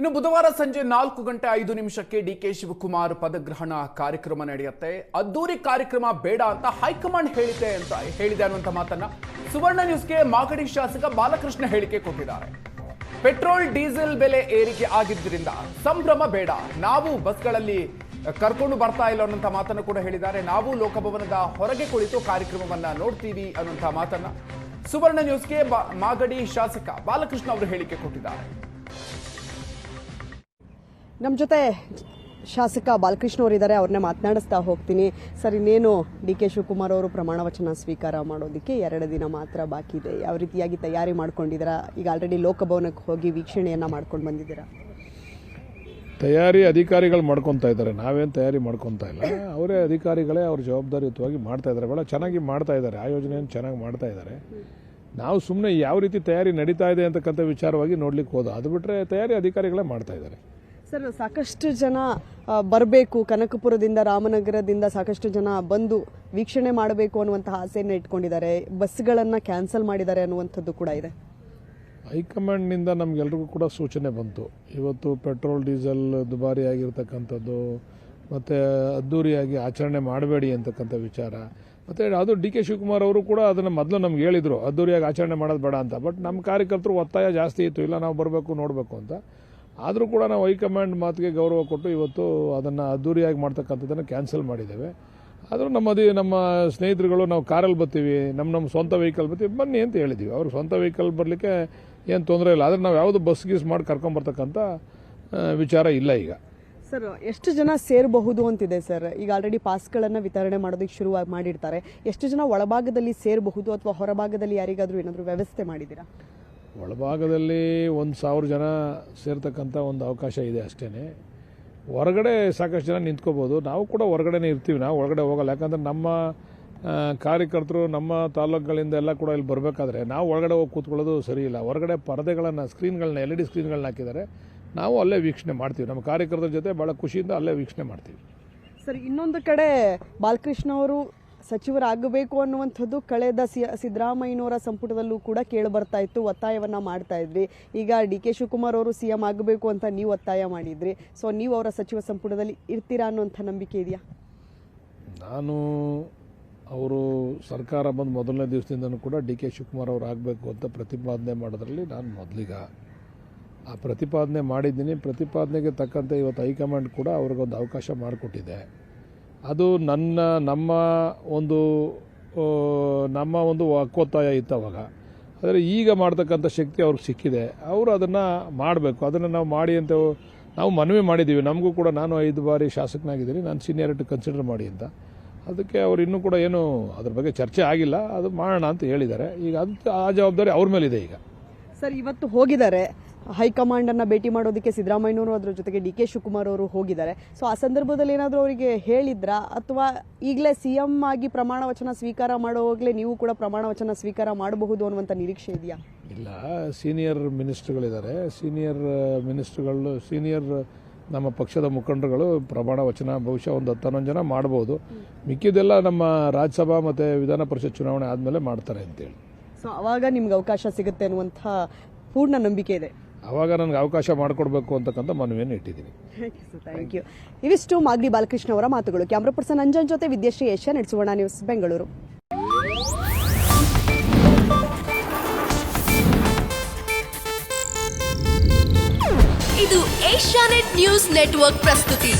ಇನ್ನು ಬುಧವಾರ ಸಂಜೆ 4:05 ಡಿಕೆ ಶಿವಕುಮಾರ್ ಪದಗ್ರಹಣ ಕಾರ್ಯಕ್ರಮ ನಡೆಯುತ್ತೆ. ಅದ್ದೂರಿ ಕಾರ್ಯಕ್ರಮ ಬೇಡ ಅಂತ ಹೈಕಮಾಂಡ್ ಹೇಳಿದೆ ಅನ್ನುವಂತ ಮಾತನ್ನ ಸುವರ್ಣ ನ್ಯೂಸ್ಗೆ ಮಾಗಡಿ ಶಾಸಕ ಬಾಲಕೃಷ್ಣ ಹೇಳಿಕೆ ಕೊಟ್ಟಿದ್ದಾರೆ. ಪೆಟ್ರೋಲ್ ಡೀಸೆಲ್ ಬೆಲೆ ಏರಿಕೆ ಆಗಿದ್ದರಿಂದ ಸಂಭ್ರಮ ಬೇಡ, ನಾವು ಬಸ್ಗಳಲ್ಲಿ ಕರ್ಕೊಂಡು ಬರ್ತಾ ಇಲ್ಲ ಅನ್ನುವಂತ ಮಾತನ್ನು ಕೂಡ ಹೇಳಿದ್ದಾರೆ. ನಾವು ಲೋಕಭವನದ ಹೊರಗೆ ಕುಳಿತು ಕಾರ್ಯಕ್ರಮವನ್ನ ನೋಡ್ತೀವಿ ಅನ್ನುವಂತ ಮಾತನ್ನ ಸುವರ್ಣ ನ್ಯೂಸ್ಗೆ ಮಾಗಡಿ ಶಾಸಕ ಬಾಲಕೃಷ್ಣ ಅವರು ಹೇಳಿಕೆ ಕೊಟ್ಟಿದ್ದಾರೆ. ನಮ್ಮ ಜೊತೆ ಶಾಸಕ ಬಾಲಕೃಷ್ಣ ಅವರಿದ್ದಾರೆ, ಅವ್ರನ್ನ ಮಾತನಾಡಿಸ್ತಾ ಹೋಗ್ತೀನಿ. ಸರ್, ಇನ್ನೇನು ಡಿ ಕೆ ಶಿವಕುಮಾರ್ ಅವರು ಪ್ರಮಾಣ ವಚನ ಸ್ವೀಕಾರ ಮಾಡೋದಕ್ಕೆ 2 ದಿನ ಮಾತ್ರ ಬಾಕಿ ಇದೆ. ಯಾವ ರೀತಿಯಾಗಿ ತಯಾರಿ ಮಾಡ್ಕೊಂಡಿದ್ದೀರಾ? ಈಗ ಆಲ್ರೆಡಿ ಲೋಕಭವನಕ್ಕೆ ಹೋಗಿ ವೀಕ್ಷಣೆಯನ್ನ ಮಾಡ್ಕೊಂಡು ಬಂದಿದ್ದೀರಾ? ತಯಾರಿ ಅಧಿಕಾರಿಗಳು ಮಾಡ್ಕೊತಾ ಇದ್ದಾರೆ, ನಾವೇನು ತಯಾರಿ ಮಾಡ್ಕೊತಾ ಇಲ್ಲ. ಅವರೇ ಅಧಿಕಾರಿಗಳೇ ಅವ್ರ ಜವಾಬ್ದಾರಿಯುತವಾಗಿ ಮಾಡ್ತಾ ಇದ್ದಾರೆ, ಭಾಳ ಚೆನ್ನಾಗಿ ಮಾಡ್ತಾ ಇದ್ದಾರೆ, ಆಯೋಜನೆಯನ್ನು ಚೆನ್ನಾಗಿ ಮಾಡ್ತಾ ಇದ್ದಾರೆ. ನಾವು ಸುಮ್ಮನೆ ಯಾವ ರೀತಿ ತಯಾರಿ ನಡೀತಾ ಇದೆ ಅಂತಕ್ಕಂಥ ವಿಚಾರವಾಗಿ ನೋಡ್ಲಿಕ್ಕೆ ಹೋದ, ಅದು ಬಿಟ್ಟರೆ ತಯಾರಿ ಅಧಿಕಾರಿಗಳೇ ಮಾಡ್ತಾ ಇದ್ದಾರೆ. ಸರ್, ಸಾಕಷ್ಟು ಜನ ಬರಬೇಕು, ಕನಕಪುರದಿಂದ ರಾಮನಗರದಿಂದ ಸಾಕಷ್ಟು ಜನ ಬಂದು ವೀಕ್ಷಣೆ ಮಾಡಬೇಕು ಅನ್ನುವಂತಹ ಆಸೆಯನ್ನು ಇಟ್ಕೊಂಡಿದ್ದಾರೆ, ಬಸ್ಗಳನ್ನು ಕ್ಯಾನ್ಸಲ್ ಮಾಡಿದ್ದಾರೆ ಅನ್ನುವಂಥದ್ದು ಕೂಡ ಇದೆ. ಹೈಕಮಾಂಡ್ನಿಂದ ನಮಗೆಲ್ರಿಗೂ ಕೂಡ ಸೂಚನೆ ಬಂತು. ಇವತ್ತು ಪೆಟ್ರೋಲ್ ಡೀಸೆಲ್ ದುಬಾರಿ ಆಗಿರ್ತಕ್ಕಂಥದ್ದು ಮತ್ತು ಅದ್ದೂರಿಯಾಗಿ ಆಚರಣೆ ಮಾಡಬೇಡಿ ಅಂತಕ್ಕಂಥ ವಿಚಾರ. ಮತ್ತು ಅದು ಡಿ ಕೆ ಶಿವಕುಮಾರ್ ಅವರು ಕೂಡ ಅದನ್ನು ಮೊದಲು ನಮ್ಗೆ ಹೇಳಿದರು, ಅದ್ದೂರಿಯಾಗಿ ಆಚರಣೆ ಮಾಡೋದು ಬೇಡ ಅಂತ. ಬಟ್ ನಮ್ಮ ಕಾರ್ಯಕರ್ತರು ಒತ್ತಾಯ ಜಾಸ್ತಿ ಇತ್ತು, ಇಲ್ಲ ನಾವು ಬರಬೇಕು ನೋಡಬೇಕು ಅಂತ. ಆದರೂ ಕೂಡ ನಾವು ಹೈಕಮಾಂಡ್ ಮಾತಿಗೆ ಗೌರವ ಕೊಟ್ಟು ಇವತ್ತು ಅದನ್ನು ಅದ್ದೂರಿಯಾಗಿ ಮಾಡ್ತಕ್ಕಂಥದ್ದನ್ನು ಕ್ಯಾನ್ಸಲ್ ಮಾಡಿದ್ದೇವೆ. ಆದರೂ ನಮ್ಮ ಸ್ನೇಹಿತರುಗಳು ನಾವು ಕಾರಲ್ಲಿ ಬರ್ತೀವಿ, ನಮ್ಮ ಸ್ವಂತ ವೆಹಿಕಲ್ ಬರ್ತೀವಿ, ಬನ್ನಿ ಅಂತ ಹೇಳಿದ್ದೀವಿ. ಅವ್ರಿಗೆ ಸ್ವಂತ ವೆಹಿಕಲ್ ಬರಲಿಕ್ಕೆ ಏನು ತೊಂದರೆ ಇಲ್ಲ. ಆದರೆ ನಾವು ಯಾವುದು ಬಸ್ ಗೀಸ್ ಮಾಡಿ ಕರ್ಕೊಂಬರ್ತಕ್ಕಂಥ ವಿಚಾರ ಇಲ್ಲ. ಈಗ ಸರ್, ಎಷ್ಟು ಜನ ಸೇರಬಹುದು ಅಂತಿದೆ ಸರ್? ಈಗ ಆಲ್ರೆಡಿ ಪಾಸ್ಗಳನ್ನು ವಿತರಣೆ ಮಾಡೋದಕ್ಕೆ ಶುರು ಮಾಡಿರ್ತಾರೆ. ಎಷ್ಟು ಜನ ಒಳಭಾಗದಲ್ಲಿ ಸೇರಬಹುದು ಅಥವಾ ಹೊರಭಾಗದಲ್ಲಿ ಯಾರಿಗಾದರೂ ಏನಾದರೂ ವ್ಯವಸ್ಥೆ ಮಾಡಿದ್ದೀರಾ? ಒಳಭಾಗದಲ್ಲಿ 1,000 ಜನ ಸೇರ್ತಕ್ಕಂಥ ಒಂದು ಅವಕಾಶ ಇದೆ ಅಷ್ಟೇ. ಹೊರಗಡೆ ಸಾಕಷ್ಟು ಜನ ನಿಂತ್ಕೋಬೋದು. ನಾವು ಕೂಡ ಹೊರಗಡೆನೇ ಇರ್ತೀವಿ, ನಾವು ಒಳಗಡೆ ಹೋಗಲ್ಲ. ಯಾಕಂದರೆ ನಮ್ಮ ಕಾರ್ಯಕರ್ತರು ನಮ್ಮ ತಾಲೂಕುಗಳಿಂದ ಎಲ್ಲ ಕೂಡ ಇಲ್ಲಿ ಬರಬೇಕಾದ್ರೆ ನಾವು ಒಳಗಡೆ ಹೋಗಿ ಕೂತ್ಕೊಳ್ಳೋದು ಸರಿ ಇಲ್ಲ. ಹೊರಗಡೆ ಪರದೆಗಳನ್ನು, ಸ್ಕ್ರೀನ್ಗಳನ್ನ, LED ಸ್ಕ್ರೀನ್ಗಳನ್ನ ಹಾಕಿದ್ದಾರೆ, ನಾವು ಅಲ್ಲೇ ವೀಕ್ಷಣೆ ಮಾಡ್ತೀವಿ. ನಮ್ಮ ಕಾರ್ಯಕರ್ತರ ಜೊತೆ ಭಾಳ ಖುಷಿಯಿಂದ ಅಲ್ಲೇ ವೀಕ್ಷಣೆ ಮಾಡ್ತೀವಿ. ಸರ್, ಇನ್ನೊಂದು ಕಡೆ ಬಾಲಕೃಷ್ಣ ಅವರು ಸಚಿವರಾಗಬೇಕು ಅನ್ನುವಂಥದ್ದು ಕಳೆದ ಸಿದ್ದರಾಮಯ್ಯನವರ ಸಂಪುಟದಲ್ಲೂ ಕೂಡ ಕೇಳಿ ಬರ್ತಾ ಇತ್ತು, ಒತ್ತಾಯವನ್ನ ಮಾಡ್ತಾ ಇದ್ರಿ. ಈಗ ಡಿ ಕೆ ಶಿವಕುಮಾರ್ ಅವರು CM ಆಗಬೇಕು ಅಂತ ನೀವು ಒತ್ತಾಯ ಮಾಡಿದ್ರಿ. ಸೊ ನೀವು ಅವರ ಸಚಿವ ಸಂಪುಟದಲ್ಲಿ ಇರ್ತೀರಾ ಅನ್ನುವಂಥ ನಂಬಿಕೆ ಇದೆಯಾ? ನಾನು ಅವರು ಸರ್ಕಾರ ಬಂದ ಮೊದಲನೇ ದಿವಸದಿಂದನೂ ಕೂಡ ಡಿ ಕೆ ಶಿವಕುಮಾರ್ ಅವರು ಆಗಬೇಕು ಅಂತ ಪ್ರತಿಪಾದನೆ ಮಾಡೋದ್ರಲ್ಲಿ ನಾನು ಮೊದಲಿಗ ಆ ಪ್ರತಿಪಾದನೆ ಮಾಡಿದ್ದೀನಿ. ಪ್ರತಿಪಾದನೆಗೆ ತಕ್ಕಂತೆ ಇವತ್ತು ಹೈಕಮಾಂಡ್ ಕೂಡ ಅವ್ರಿಗೊಂದು ಅವಕಾಶ ಮಾಡಿಕೊಟ್ಟಿದೆ. ಅದು ನಮ್ಮ ಒಂದು ಹಕ್ಕೊತ್ತಾಯ ಇತ್ತು ಅವಾಗ. ಆದರೆ ಈಗ ಮಾಡ್ತಕ್ಕಂಥ ಶಕ್ತಿ ಅವ್ರಿಗೆ ಸಿಕ್ಕಿದೆ, ಅವರು ಅದನ್ನು ಮಾಡಬೇಕು. ಅದನ್ನು ನಾವು ಮಾಡಿ ಅಂತ ನಾವು ಮನವಿ ಮಾಡಿದ್ದೀವಿ. ನಮಗೂ ಕೂಡ, ನಾನು 5 ಬಾರಿ ಶಾಸಕನಾಗಿದ್ದೀನಿ, ನಾನು ಸೀನಿಯರಿಟಿ ಕನ್ಸಿಡರ್ ಮಾಡಿ ಅಂತ. ಅದಕ್ಕೆ ಅವರು ಇನ್ನೂ ಕೂಡ ಏನು ಅದ್ರ ಬಗ್ಗೆ ಚರ್ಚೆ ಆಗಿಲ್ಲ, ಅದು ಮಾಡೋಣ ಅಂತ ಹೇಳಿದ್ದಾರೆ. ಈಗ ಅದು ಆ ಜವಾಬ್ದಾರಿ ಅವ್ರ ಮೇಲಿದೆ. ಈಗ ಸರ್, ಇವತ್ತು ಹೋಗಿದ್ದಾರೆ ಹೈಕಮಾಂಡನ್ನು ಭೇಟಿ ಮಾಡೋದಕ್ಕೆ ಸಿದ್ದರಾಮಯ್ಯನವರು, ಅದರ ಜೊತೆಗೆ ಡಿ ಕೆ ಶಿವಕುಮಾರ್ ಅವರು ಹೋಗಿದ್ದಾರೆ. ಸೊ ಆ ಸಂದರ್ಭದಲ್ಲಿ ಏನಾದರೂ ಅವರಿಗೆ ಹೇಳಿದ್ರಾ, ಅಥವಾ ಈಗಲೇ CM ಆಗಿ ಪ್ರಮಾಣ ವಚನ ಸ್ವೀಕಾರ ಮಾಡೋವಾಗಲೇ ನೀವು ಕೂಡ ಪ್ರಮಾಣ ವಚನ ಸ್ವೀಕಾರ ಮಾಡಬಹುದು ಅನ್ನುವಂಥ ನಿರೀಕ್ಷೆ ಇದೆಯಾ? ಇಲ್ಲ, ಸೀನಿಯರ್ ಮಿನಿಸ್ಟ್ರುಗಳಿದ್ದಾರೆ, ಸೀನಿಯರ್ ನಮ್ಮ ಪಕ್ಷದ ಮುಖಂಡರುಗಳು ಪ್ರಮಾಣ ವಚನ ಬಹುಶಃ ಒಂದು 10-11 ಜನ ಮಾಡ್ಬೋದು. ಮಿಕ್ಕಿದೆಲ್ಲ ನಮ್ಮ ರಾಜ್ಯಸಭಾ ಮತ್ತು ವಿಧಾನ ಪರಿಷತ್ ಚುನಾವಣೆ ಆದಮೇಲೆ ಮಾಡ್ತಾರೆ ಅಂತೇಳಿ. ಸೊ ಅವಾಗ ನಿಮ್ಗೆ ಅವಕಾಶ ಸಿಗುತ್ತೆ ಅನ್ನುವಂಥ ಪೂರ್ಣ ನಂಬಿಕೆ ಇದೆ. ಆವಾಗ ನನಗೆ ಅವಕಾಶ ಮಾಡಿಕೊಡ್ಬೇಕು ಅಂತಕ್ಕಂಥ ಮನವಿಯನ್ನು ಇಟ್ಟಿದ್ದೀನಿ. Thank you. ಇವಿಷ್ಟು ಮಾಗಡಿ ಬಾಲಕೃಷ್ಣ ಅವರ ಮಾತುಗಳು. ಕ್ಯಾಮ್ರಾ ಪರ್ಸನ್ ಅಂಜನ್ ಜೊತೆ ವಿದ್ಯಾಶ್ರೀ ಏಷ್ಯಾನೆಟ್ ಸುವರ್ಣ ನ್ಯೂಸ್, ಬೆಂಗಳೂರು. ಇದು ಏಷ್ಯಾನೆಟ್ ನ್ಯೂಸ್ ನೆಟ್ವರ್ಕ್ ಪ್ರಸ್ತುತಿ.